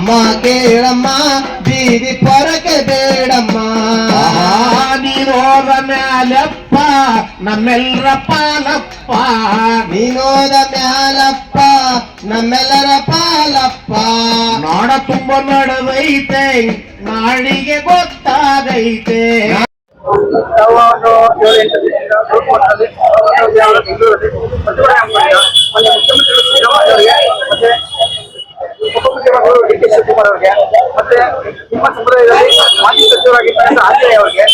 ಅಮ್ಮ ಕೇಳಮ್ಮ ಬೀದಿ ಪೊರಕೆ ಬೇಡಮ್ಮ. ನೀನೋದ ಮ್ಯಾಲಪ್ಪ ನಮ್ಮೆಲ್ಲರ ಪಾಲಪ್ಪ, ನೀನೋದ ಮ್ಯಾಲಪ್ಪ ನಮ್ಮೆಲ್ಲರ ಪಾಲಪ್ಪ. ನಾಡ ತುಂಬ ನಡೆದೈತೆ ನಾಡಿಗೆ ಗೊತ್ತಾಗೈತೆ. ಉಪಮುಖ್ಯಮಂತ್ರಿಗಳು ಡಿ.ಕೆ. ಶಿವಕುಮಾರ್ ಅವರಿಗೆ, ಮತ್ತೆ ನಿಮ್ಮ ಸಮುದಾಯದಲ್ಲಿ ಮಾಜಿ ಸಚಿವರಾಗಿದ್ದಂತ ಆಂಜನೇಯ ಅವರಿಗೆ,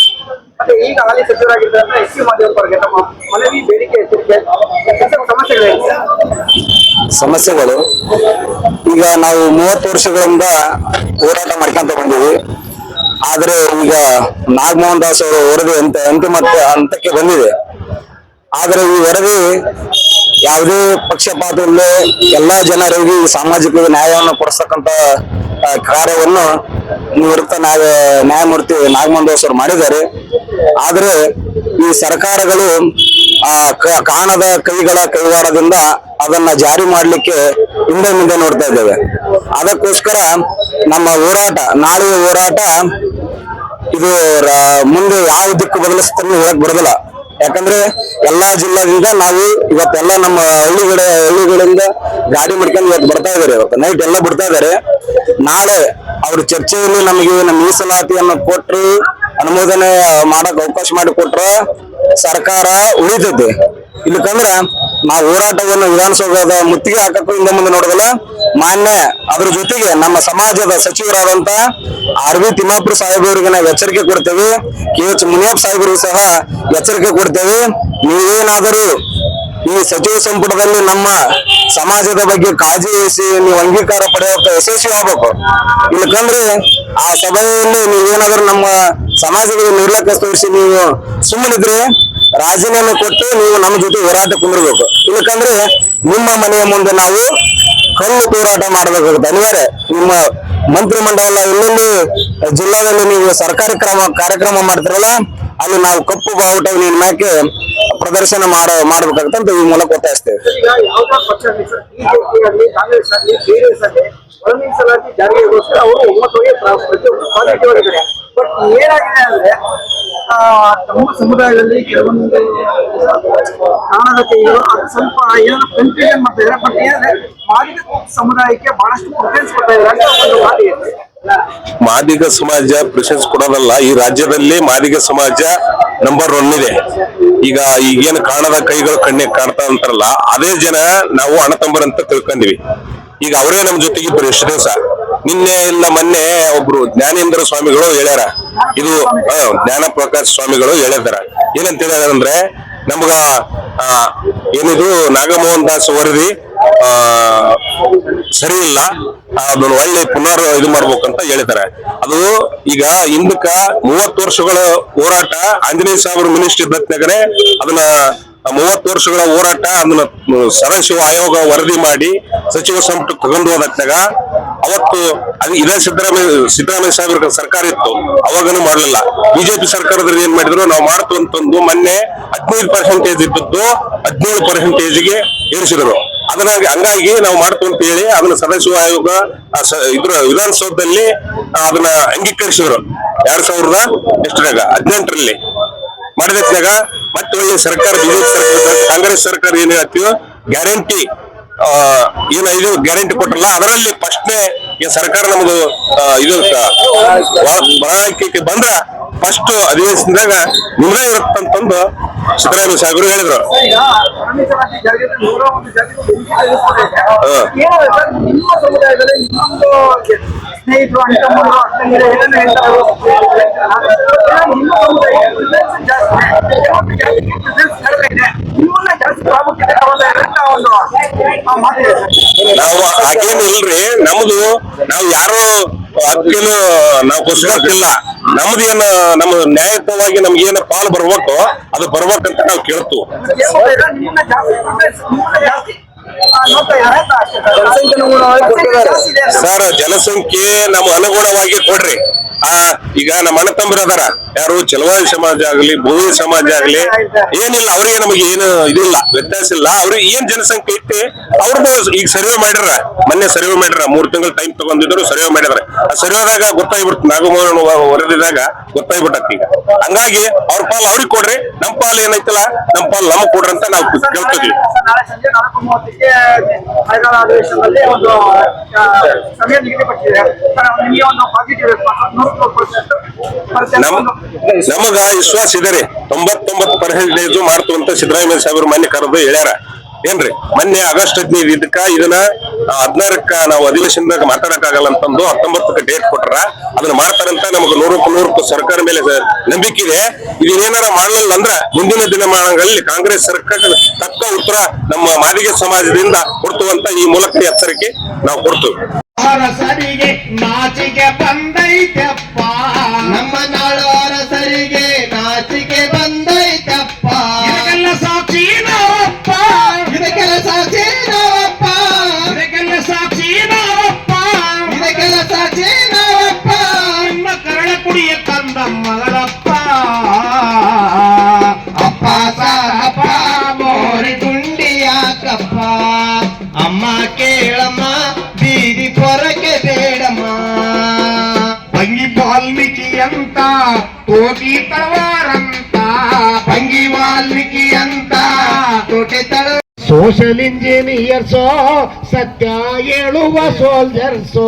ಮತ್ತೆ ಈಗ ಹಾಲಿ ಸಚಿವರಾಗಿದ್ದಂತ ಎಸ್.ಸಿ. ಮಾದೇವಪ್ಪ ಅವರಿಗೆ ತಮ್ಮ ಮನವಿ, ಬೇಡಿಕೆ, ಎಚ್ಚರಿಕೆ ಸಮಸ್ಯೆಗಳೇನು? ಸಮಸ್ಯೆಗಳು ಈಗ ನಾವು 30 ವರ್ಷಗಳಿಂದ ಹೋರಾಟ ಮಾಡ್ಕೊಂತ ಬಂದಿವಿ. ಆದ್ರೆ ಈಗ ನಾಗಮೋಹನ್ ದಾಸ್ ಅವರ ವರದಿ ಅಂತಿಮ ಹಂತಕ್ಕೆ ಬಂದಿದೆ. ಆದ್ರೆ ಈ ವರದಿ ಯಾವುದೇ ಪಕ್ಷಪಾತವಿಲ್ಲದೆ ಎಲ್ಲಾ ಜನರಿಗೆ ಸಾಮಾಜಿಕ ನ್ಯಾಯವನ್ನು ಕೊಡಿಸ್ತಕ್ಕಂತ ಕಾರ್ಯವನ್ನು ನಿವೃತ್ತ ನ್ಯಾಯಮೂರ್ತಿ ನಾಗಮೋಹನ್ ದಾಸ್ ಅವರು ಮಾಡಿದ್ದಾರೆ. ಆದ್ರೆ ಈ ಸರ್ಕಾರಗಳು ಕಾಣದ ಕೈಗಳ ಕೈವಾಡದಿಂದ ಅದನ್ನ ಜಾರಿ ಮಾಡ್ಲಿಕ್ಕೆ ಹಿಂದೆ ಮುಂದೆ ನೋಡ್ತಾ ಇದ್ದೇವೆ. ಅದಕ್ಕೋಸ್ಕರ ನಮ್ಮ ಹೋರಾಟ, ನಾಳೆಯ ಹೋರಾಟ ಇದು ಮುಂದೆ ಯಾವ ದಿಕ್ಕು ಬದಲಿಸ್ತಾನೆ ಹೇಳಕ್ ಬರೋದಿಲ್ಲ. ಯಾಕಂದ್ರೆ ಎಲ್ಲಾ ಜಿಲ್ಲೆಯಿಂದ ನಾವು ಇವತ್ತೆಲ್ಲ ನಮ್ಮ ಹಳ್ಳಿಗಳಿಂದ ಗಾಡಿ ಮಾಡ್ಕೊಂಡು ಇವತ್ತು ಬರ್ತಾ ಇದಾರೆ. ಇವತ್ತು ನೈಟ್ ಎಲ್ಲ ಬಿಡ್ತಾ ಇದಾರೆ. ನಾಳೆ ಅವ್ರ ಚರ್ಚೆಯಲ್ಲಿ ನಮಗೆ ಮೀಸಲಾತಿಯನ್ನು ಕೊಟ್ಟರು, ಅನುಮೋದನೆ ಮಾಡಕ್ ಅವಕಾಶ ಮಾಡಿ ಕೊಟ್ರ ಸರ್ಕಾರ ಉಳಿತೈತಿ. ಇಲ್ಲಕಂದ್ರ ನಾವು ಹೋರಾಟವನ್ನು ವಿಧಾನಸೌಧದ ಮುತ್ತಿಗೆ ಹಾಕಕ್ಕೂ ಹಿಂದೆ ಮುಂದೆ ನೋಡೋದಿಲ್ಲ. ಮಾನ್ಯ ಅದ್ರ ಜೊತೆಗೆ ನಮ್ಮ ಸಮಾಜದ ಸಚಿವರಾದಂತ ಆರ್.ವಿ. ತಿಮ್ಮಾಪುರ ಸಾಹೇಬರಿಗೆ ನಾವು ಎಚ್ಚರಿಕೆ ಕೊಡ್ತೇವೆ. ಕೆ.ಎಚ್. ಮುನಿಯಪ್ಪ ಸಾಹೇಬರಿಗೂ ಸಹ ಎಚ್ಚರಿಕೆ ಕೊಡ್ತೇವೆ. ನೀವೇನಾದರೂ ಈ ಸಚಿವ ಸಂಪುಟದಲ್ಲಿ ನಮ್ಮ ಸಮಾಜದ ಬಗ್ಗೆ ಕಾಳಜಿ ವಹಿಸಿ ನೀವು ಅಂಗೀಕಾರ ಪಡೆಯೋಕೆ ಯಶಸ್ವಿ ಆಗ್ಬೇಕು. ಇಲ್ಲಕಂದ್ರೆ ಆ ಸಭೆಯಲ್ಲಿ ನೀವೇನಾದ್ರೂ ನಮ್ಮ ಸಮಾಜದ ನಿರ್ಲಕ್ಷ್ಯ ತೋರಿಸಿ ನೀವು ಸುಮ್ಮನಿದ್ರೆ ರಾಜೀನಾಮೆ ಕೊಟ್ಟು ನೀವು ನಮ್ಮ ಜೊತೆ ಹೋರಾಟ ಕುಂದಿರ್ಬೇಕು. ಇಲ್ಲಕಂದ್ರೆ ನಿಮ್ಮ ಮನೆಯ ಮುಂದೆ ನಾವು ಕಲ್ಲು ಹೋರಾಟ ಮಾಡಬೇಕಾಗುತ್ತೆ ಅನಿವಾರ್ಯ. ನಿಮ್ಮ ಮಂತ್ರಿ ಮಂಡಲ ಎಲ್ಲೆಲ್ಲಿ ಜಿಲ್ಲಾದಲ್ಲಿ ನೀವು ಸರ್ಕಾರಿ ಕಾರ್ಯಕ್ರಮ ಮಾಡ್ತಿರಲ್ಲ, ಅಲ್ಲಿ ನಾವು ಕಪ್ಪು ಬಾವುಟ ನೀನ್ ಮ್ಯಾಕೆ ಪ್ರದರ್ಶನ ಮಾಡಬೇಕಾಗತ್ತಂತ ಈ ಮೂಲಕ ಒತ್ತಾಯಿಸ್ತೇವೆ. ಈಗ ಯಾವುದೇ ಪಕ್ಷ ಬಿಜೆಪಿ ಕಾಂಗ್ರೆಸ್ ಆಗಲಿ ಜೆಡಿಎಸ್ ಆಗಲಿ ಒಳ ಮೀಸಲಾತಿ ಜಾರಿಗೋಸ್ಕರ ಅವರು ಒಮ್ಮತವಾಗಿ ಪ್ರತಿಯೊಂದು ಪಾಸಿಟಿವ್ ಆಗಿದ್ದಾರೆ. ಬಟ್ ಏನಾಗಿದೆ ಅಂದ್ರೆ ತಮ್ಮ ಸಮುದಾಯದಲ್ಲಿ ಕೆಲವೊಂದು ಕಾರಣದ ಕೈಗಳು ಸ್ವಲ್ಪ ಏನೋ ಕನ್ಫ್ಯೂಷನ್ ಮಾಡ್ತಾ ಇದ್ದಾರೆ. ಬಟ್ ಏನಂದ್ರೆ ಮಾದಿಗ ಸಮುದಾಯಕ್ಕೆ ಬಹಳಷ್ಟು ಪ್ರಿಫರೆನ್ಸ್ ಕೊಡ್ತಾ ಇದ್ದಾರೆ ಅಂತ ಒಂದು ಮಾತು ಇದೆ. ಮಾದಿಗ ಸಮಾಜ ಪ್ರಿಫರೆನ್ಸ್ ಕೊಡೋದಲ್ಲ, ಈ ರಾಜ್ಯದಲ್ಲಿ ಮಾದಿಗ ಸಮಾಜ ನಂಬರ್ 1 ಇದೆ. ಈಗೇನು ಕಾಣದ ಕೈಗಳು ಕಣ್ಣಿಗೆ ಕಾಣ್ತಾ ಅಂತಾರಲ್ಲ, ಅದೇ ಜನ ನಾವು ಅಣ್ಣತಂಬರಂತ ತಿಳ್ಕೊಂಡಿವಿ. ಈಗ ಅವರೇ ನಮ್ ಜೊತೆಗಿದ್ರು ಎಷ್ಟು ದಿವಸ. ನಿನ್ನೆ ಇಲ್ಲ ಮೊನ್ನೆ ಒಬ್ರು ಜ್ಞಾನೇಂದ್ರ ಸ್ವಾಮಿಗಳು ಹೇಳ್ಯಾರ, ಇದು ಜ್ಞಾನ ಪ್ರಕಾಶ್ ಸ್ವಾಮಿಗಳು ಹೇಳಿದಾರ. ಏನಂತ ಹೇಳಿದಾರೆ ಅಂದ್ರೆ, ನಮ್ಗ ಏನಿದು ನಾಗಮೋಹನ್ ದಾಸ್ ವರದಿ ಸರಿ ಇಲ್ಲ, ಅದನ್ನ ಒಳ್ಳೆ ಪುನರ್ ಇದು ಮಾಡ್ಬೇಕಂತ ಹೇಳಿದ್ದಾರೆ. ಅದು ಈಗ ಹಿಂದಕ್ಕ 30 ವರ್ಷಗಳ ಹೋರಾಟ ಆಂಜನೇಯ ಸಾಹೇಬರು ಮಿನಿಸ್ಟರ್ ಇದ್ದತ್ನಾಗರೆ ಅದನ್ನ 30 ವರ್ಷಗಳ ಹೋರಾಟ ಅದನ್ನ ಸದಾಶಿವ ಆಯೋಗ ವರದಿ ಮಾಡಿ ಸಚಿವ ಸಂಪುಟಕ್ಕೆ ತಗೊಂಡು ಹೋದಾಗ ಅವತ್ತು ಇದೇ ಸಿದ್ದರಾಮಯ್ಯ ಸಾಹೇಬ್ರ ಸರ್ಕಾರ ಇತ್ತು, ಅವಾಗನು ಮಾಡ್ಲಿಲ್ಲ. ಬಿಜೆಪಿ ಸರ್ಕಾರದಲ್ಲಿ ಏನ್ ಮಾಡಿದ್ರು, ನಾವು ಮಾಡ್ತು ಅಂತಂದು ಮೊನ್ನೆ 15% ಇದ್ದದ್ದು 17%ಗೆ ಏರಿಸಿದ್ರು. ಹಂಗಾಗಿ ನಾವು ಮಾಡ್ತು ಅಂತ ಹೇಳಿ ಅದನ್ನ ಸದಾಶಿವ ಆಯೋಗ ಇದ್ರ ವಿಧಾನಸೌಧದಲ್ಲಿ ಅದನ್ನ ಅಂಗೀಕರಿಸಿದ್ರು 2018ರಲ್ಲಿ ಮಾಡಿದಾಗ. ಮತ್ತೆ ಒಳ್ಳೆ ಸರ್ಕಾರ ಬಿಜೆಪಿ ಸರ್ಕಾರ ಕಾಂಗ್ರೆಸ್ ಸರ್ಕಾರ ಏನ್ ಹೇಳ್ತೀವೋ ಗ್ಯಾರಂಟಿ ಏನು ಗ್ಯಾರಂಟಿ ಕೊಟ್ಟರಲ್ಲ, ಅದರಲ್ಲಿ ಫಸ್ಟ್ನೇ ಸರ್ಕಾರ ನಮ್ದು ಇದು ಬಾಳಕೆ ಬಂದ್ರ ಫಸ್ಟ್ ಅಧಿವೇಶನದಾಗ ನಿಮ್ದೇ ಇರುತ್ತಂತಂದು ಸಿದ್ದರಾಮಯ್ಯ ಸಾಹೇಬರು ಹೇಳಿದ್ರು. ನಿಮ್ಮ ಸಮುದಾಯದಲ್ಲಿ ಇನ್ನೊಂದು ಸ್ನೇಹಿತರು ನಾವು ಹಾಗೇನು ಇಲ್ರಿ, ನಮ್ದು ನಾವು ಯಾರು ಹಕ್ಕಿನ ನಾವು ಕೊಡ್ಸಕ್ಕಿಲ್ಲ. ನಮ್ದೇನು ನಮ್ಮ ನ್ಯಾಯಯುತವಾಗಿ ನಮ್ಗೇನು ಪಾಲು ಬರ್ಬೇಕು ಅದು ಬರ್ಬೇಕಂತ ನಾವು ಕೇಳ್ತು. ಜನಸಂಖ್ಯೆ ಸರ್ ಜನಸಂಖ್ಯೆ ನಮ್ಮ ಅನುಗುಣವಾಗಿ ಕೊಡ್ರಿ. ಈಗ ನಮ್ಮ ಅಣ್ಣ ತಮ್ಮರು ಅದಾರ, ಯಾರು ಚಲವಾದಿ ಸಮಾಜ ಆಗ್ಲಿ ಬೋಧಿ ಸಮಾಜ ಆಗ್ಲಿ, ಏನಿಲ್ಲ ಅವ್ರಿಗೆ ನಮಗೆ ಏನು ಇದಿಲ್ಲ, ವ್ಯತ್ಯಾಸ ಇಲ್ಲ. ಅವ್ರಿಗೆ ಏನ್ ಜನಸಂಖ್ಯೆ ಐತಿ ಅವ್ರದ್ದು ಈಗ ಸರ್ವೆ ಮಾಡ್ಯಾರ, ಮೊನ್ನೆ ಸರ್ವೆ ಮಾಡ್ಯಾರ, 3 ತಿಂಗಳು ಟೈಮ್ ತಗೊಂಡಿದ್ರು ಸರ್ವೆ ಮಾಡಿದಾರೆ. ಆ ಸರ್ವೆದಾಗ ಗೊತ್ತಾಗ್ಬಿಡ್ತು, ನಾಗಮೋಹನ್ ವರದಿದಾಗ ಗೊತ್ತಾಗ್ಬಿಟ್ಟತಿ. ಈಗ ಹಂಗಾಗಿ ಅವ್ರ ಪಾಲ್ ಅವ್ರಿಗೆ ಕೊಡ್ರಿ, ನಮ್ಮ ಪಾಲ್ ಏನೈತಲ್ಲ ನಮ್ಮ ಪಾಲ್ ನಮಗ್ ಕೊಡ್ರಿ ಅಂತ ನಾವು ಕೇಳ್ತಿದ್ವಿ. ನಾಳೆ ಸಂಜೆ 4:30ಕ್ಕೆ ಮಳೆಗಾಲ ಅಧಿವೇಶನದಲ್ಲಿ ಒಂದು ಸಮಯ ನಿಗದಿಪಡಿಸಿದೆ. ನಿಮಗೆ ಒಂದು ಪಾಸಿಟಿವ್ ನಮಗ ವಿಶ್ವಾಸ ಇದೆ ರೀ, 99% ಮಾಡ್ತು ಅಂತ ಸಿದ್ದರಾಮಯ್ಯ ಸಾಹೇಬರು ಮೊನ್ನೆ ಕರೆದು ಹೇಳ್ಯಾರ. ಏನ್ರಿ ಮೊನ್ನೆ ಆಗಸ್ಟ್ 15 ಇದನ್ನ 16ಕ್ಕ ನಾವು ಅಧಿವೇಶನದಾಗ ಮಾತಾಡಕ್ಕಾಗಲ್ಲ ಅಂತಂದು 19ಕ್ಕೆ ಡೇಟ್ ಕೊಟ್ರ, ಅದನ್ನ ಮಾಡ್ತಾರಂತ ನಮಗೆ 100% ಸರ್ಕಾರ ಮೇಲೆ ನಂಬಿಕೆ ಇದೆ. ಇದನ್ನೇನಾರ ಮಾಡಲಿಲ್ಲ ಅಂದ್ರ ಮುಂದಿನ ದಿನಮಾನಗಳಲ್ಲಿ ಕಾಂಗ್ರೆಸ್ ಸರ್ಕಾರ ತಕ್ಕ ಉತ್ತರ ನಮ್ಮ ಮಾದಿಗೆ ಸಮಾಜದಿಂದ ಕೊಡ್ತುವಂತ ಈ ಮೂಲಕ ಎಚ್ಚರಿಕೆ ನಾವು ಕೊಡ್ತೀವಿ. ಸರಿಗೆ ನಾಚಿಕೆ ಬಂದೈತಪ್ಪ, ನಮ್ಮ ನಾಡು ಅರಸರಿಗೆ ನಾಚಿಕೆ ಬಂದೈತಪ್ಪ. ಇದಕ್ಕೆಲ್ಲ ಸಾಕ್ಷಿ ನಾವಪ್ಪ, ಇದಕ್ಕೆಲ್ಲ ಸಾಕ್ಷಿ ನಾವಪ್ಪ, ಇದಕ್ಕೆಲ್ಲ ಸಾಕ್ಷಿ ನಾವಪ್ಪ, ಇದಕ್ಕೆಲ್ಲ ಸಾಕ್ಷಿ ನಾವಪ್ಪ. ನಿಮ್ಮ ಕರಳ ಕುಡಿಯ ಕಂದ ಮಗಳಪ್ಪ, ಅಪ್ಪ ಸಾರಪ್ಪ ಮೋರಿ ಗುಂಡಿ ಯಾಕಪ್ಪ, ಅಮ್ಮ ಕೇಳಮ್ಮ ಬೀದಿ ಪೊರಕೆ ಬೇಡಮ್ಮ. ಭಂಗಿ ವಾಲ್ಮೀಕಿ ಅಂತ ತೋಟಿ ತಳವಾರಂತ, ಭಂಗಿ ವಾಲ್ಮೀಕಿ ಅಂತ ತೋಟೆ ತಳ. ಸೋಷಲ್ ಇಂಜಿನಿಯರ್ಸೋ ಸತ್ಯ ಹೇಳುವ ಸೋಲ್ಜರ್ಸೋ,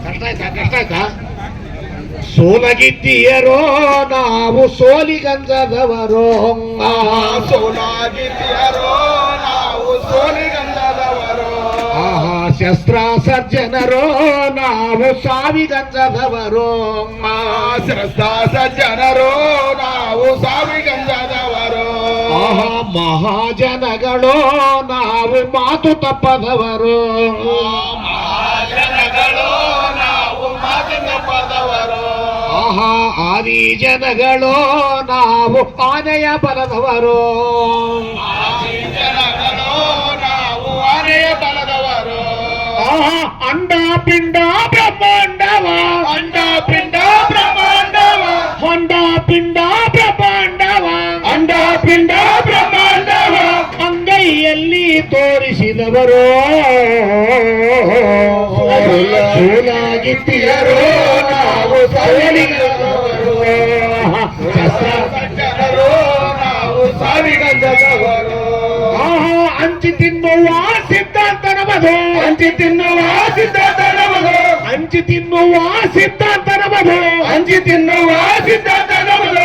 ಕಷ್ಟ ಆಯ್ತಾ? ಸೋಲಗಿದ್ದೀಯರೋ ನಾವು ಸೋಲಿಗಂಜದವರು, ಸೋಲಾಗಿದ್ದೀಯರೋ ನಾವು ಸೋಲಿಗಂಧದವರು. ಶಸ್ತ್ರ ಸರ್ಜನರೋ ನಾವು ಸಾವಿಗಂಜದವರು, ಸಜ್ಜನರು ನಾವು ಸಾವಿಗಂಧದವರು. ಮಹಾಜನಗಳು ನಾವು ಮಾತು ತಪ್ಪದವರು, ಮಹಾಜನಗಳು ನಾವು ಮಾತು ತಪ್ಪದವರು. ಆದಿ ಜನಗಳು ನಾವು ಆನೆಯ ಬಲದವರು, ಜನಗಳು ನಾವು ಆನೆಯ ಬಲದವರು. ಅಂಡ ಪಿಂಡ ಬ್ರಹ್ಮಾಂಡವ, ಅಂಡ ಪಿಂಡ ಬ್ರಹ್ಮಾಂಡವ, ಅಂಡ ಪಿಂಡ ಬ್ರಹ್ಮಾಂಡವ, ಅಂಡ ಪಿಂಡ ಬ್ರಹ್ಮಾಂಡವ. ಅಂಗೈಯಲ್ಲಿ ತೋರಿಸಿದವರು ಸೋಲಾಗಿದ್ದೀಯರೋ ನಾವು ಸೋಲಿಗಂಜದವರು, ಸಜ್ಜನರು ನಾವು ಸಾವಿಗಂಧದವರು. ಹಂಚಿ ತಿನ್ನುವ ಸಿದ್ಧಾಂತ ನಮದು, ಹಂಚಿ ತಿನ್ನುವ ಸಿದ್ಧಾಂತ ನಮದು, ಹಂಚಿ ತಿನ್ನುವ ಸಿದ್ಧಾಂತ ನಮದು, ಹಂಚಿ ತಿನ್ನುವ ಸಿದ್ಧಾಂತ ನಮದು.